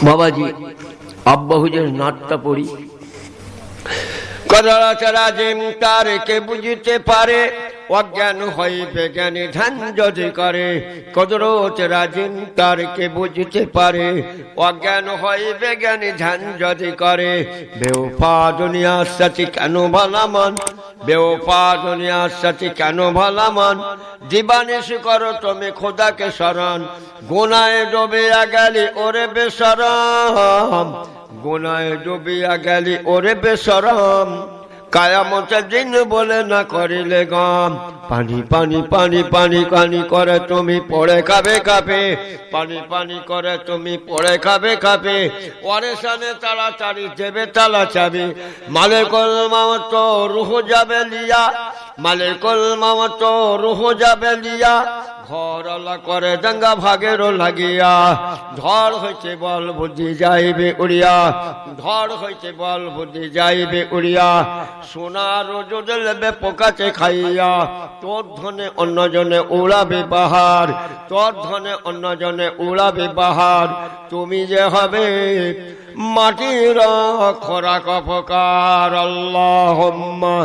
বাবাজি আব্বা হুজুর নাটটা পড়ি। কদরাচরা জিম তার কে বুঝিতে পারে, অজ্ঞান হইবে জ্ঞানী ধ্যান যদি করে। কদরচরা জিম তার কে বুঝিতে পারে, অজ্ঞান হইবে জ্ঞানী ধ্যান যদি করে। বেওফা দুনিয়ার সাথে কেন ভালামান, বেওফা দুনিয়ার সাথে কেন ভালামান, জীবানিশ করো তুমি খোদাকে শরণ। গুনায় ডুবিয়া গেলি ওরে বেশরম, গুনায় ডুবিয়া গেলি ওরে বেশরম। কায়ামতের দিন বলে না করিলে গম। পানি পানি পানি পানি পানি করে তুমি পড়ে খাবে খাবে, পানি পানি করে তুমি পড়ে খাবে খাবে। ওরেশানে তাড়াতাড়ি দেবে তালা চাবি, মালিকুল মওত রুহ যাবে লিয়া, মালিকুল মওত রুহ যাবে লিয়া। ঘর আল্লাহ করে দাঙ্গা ভাগেরও লাগিয়া, ধর হইতে বল বুদ্ধি যাইবে উড়িয়া, ধর হইতে বল বুদ্ধি যাইবে উড়িয়া। সোনার রোজ লেবে পোকাতে খাইয়া, তোর ধনে অন্যজনে উড়াবে বাহার, তোর ধনে অন্যজনে উড়াবে বাহার। তুমি যে হবে মাটির খোরাক অপকার। আল্লাহুম্মা